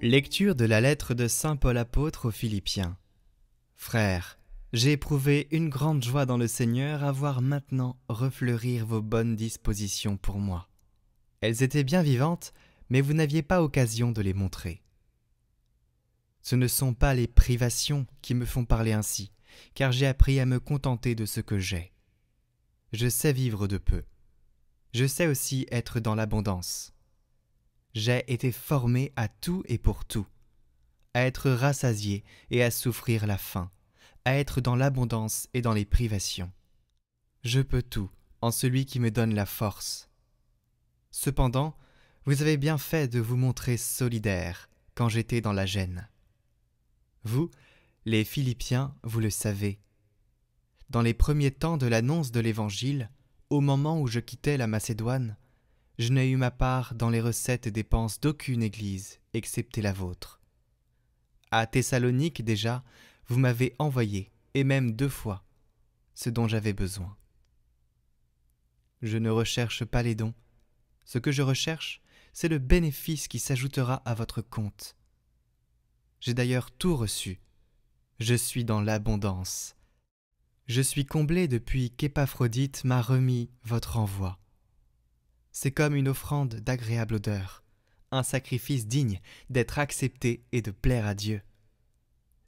Lecture de la lettre de saint Paul apôtre aux Philippiens. Frères, j'ai éprouvé une grande joie dans le Seigneur à voir maintenant refleurir vos bonnes dispositions pour moi. Elles étaient bien vivantes, mais vous n'aviez pas occasion de les montrer. Ce ne sont pas les privations qui me font parler ainsi, car j'ai appris à me contenter de ce que j'ai. Je sais vivre de peu. Je sais aussi être dans l'abondance. J'ai été formé à tout et pour tout, à être rassasié et à souffrir la faim, à être dans l'abondance et dans les privations. Je peux tout en celui qui me donne la force. Cependant, vous avez bien fait de vous montrer solidaire quand j'étais dans la gêne. Vous, les Philippiens, vous le savez. Dans les premiers temps de l'annonce de l'Évangile, au moment où je quittais la Macédoine, je n'ai eu ma part dans les recettes et dépenses d'aucune église, excepté la vôtre. À Thessalonique déjà, vous m'avez envoyé, et même 2 fois, ce dont j'avais besoin. Je ne recherche pas les dons. Ce que je recherche, c'est le bénéfice qui s'ajoutera à votre compte. J'ai d'ailleurs tout reçu. Je suis dans l'abondance. Je suis comblé depuis qu'Épaphrodite m'a remis votre envoi. C'est comme une offrande d'agréable odeur, un sacrifice digne d'être accepté et de plaire à Dieu.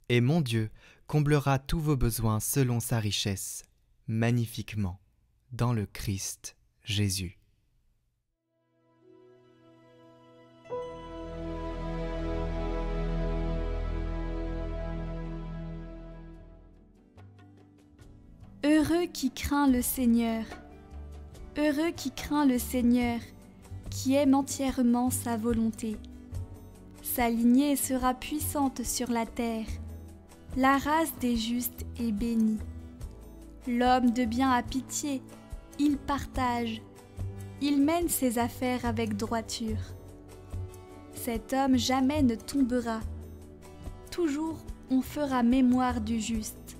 Et mon Dieu comblera tous vos besoins selon sa richesse, magnifiquement, dans le Christ Jésus. Heureux qui craint le Seigneur. Heureux qui craint le Seigneur, qui aime entièrement sa volonté. Sa lignée sera puissante sur la terre. La race des justes est bénie. L'homme de bien a pitié, il partage. Il mène ses affaires avec droiture. Cet homme jamais ne tombera. Toujours on fera mémoire du juste.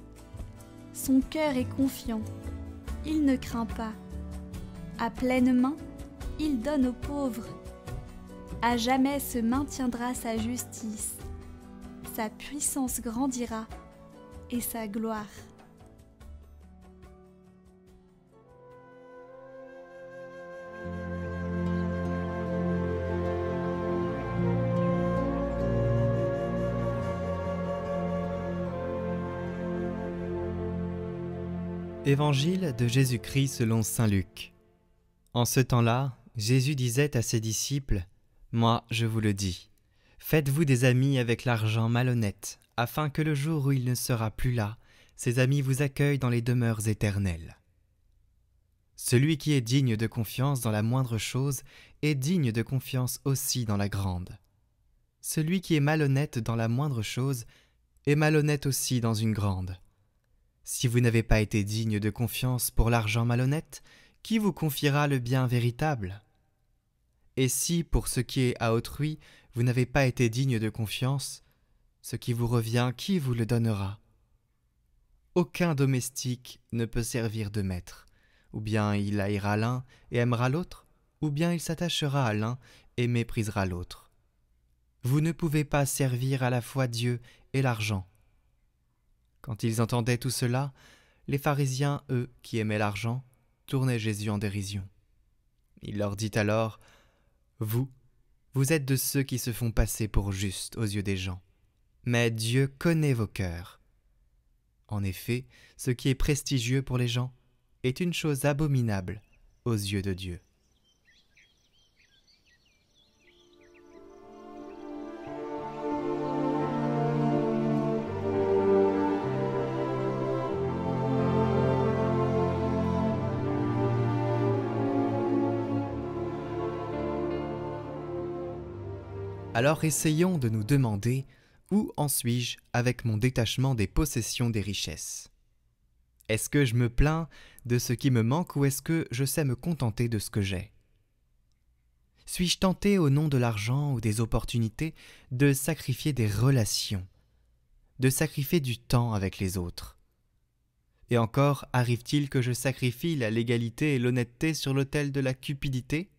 Son cœur est confiant, il ne craint pas. À pleine main, il donne aux pauvres. À jamais se maintiendra sa justice. Sa puissance grandira et sa gloire. Évangile de Jésus-Christ selon saint Luc. En ce temps-là, Jésus disait à ses disciples : « Moi, je vous le dis, faites-vous des amis avec l'argent malhonnête, afin que le jour où il ne sera plus là, ces amis vous accueillent dans les demeures éternelles. Celui qui est digne de confiance dans la moindre chose est digne de confiance aussi dans la grande. Celui qui est malhonnête dans la moindre chose est malhonnête aussi dans une grande. Si vous n'avez pas été digne de confiance pour l'argent malhonnête, qui vous confiera le bien véritable ? Et si, pour ce qui est à autrui, vous n'avez pas été digne de confiance, ce qui vous revient, qui vous le donnera ? Aucun domestique ne peut servir de maître. Ou bien il haïra l'un et aimera l'autre, ou bien il s'attachera à l'un et méprisera l'autre. Vous ne pouvez pas servir à la fois Dieu et l'argent. Quand ils entendaient tout cela, les pharisiens, eux, qui aimaient l'argent, tournaient Jésus en dérision. Il leur dit alors : « Vous êtes de ceux qui se font passer pour justes aux yeux des gens, mais Dieu connaît vos cœurs. En effet, ce qui est prestigieux pour les gens est une chose abominable aux yeux de Dieu. » Alors essayons de nous demander où en suis-je avec mon détachement des possessions des richesses. Est-ce que je me plains de ce qui me manque ou est-ce que je sais me contenter de ce que j'ai ? Suis-je tenté au nom de l'argent ou des opportunités de sacrifier des relations, de sacrifier du temps avec les autres ? Et encore, arrive-t-il que je sacrifie la légalité et l'honnêteté sur l'autel de la cupidité ?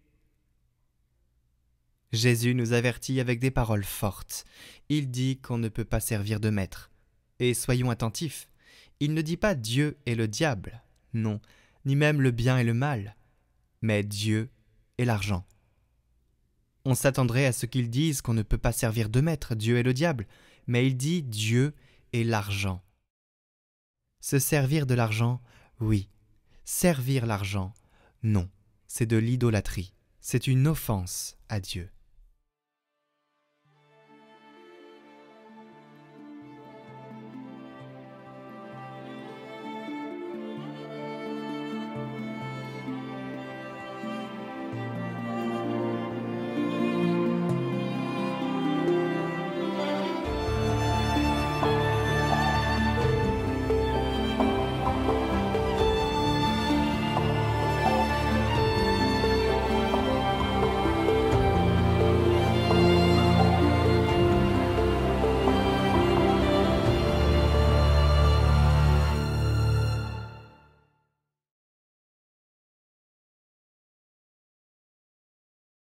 Jésus nous avertit avec des paroles fortes. Il dit qu'on ne peut pas servir de maître. Et soyons attentifs, il ne dit pas Dieu et le diable, non, ni même le bien et le mal, mais Dieu et l'argent. On s'attendrait à ce qu'ils disent qu'on ne peut pas servir de maître, Dieu et le diable, mais il dit Dieu et l'argent. Se servir de l'argent, oui. Servir l'argent, non. C'est de l'idolâtrie. C'est une offense à Dieu.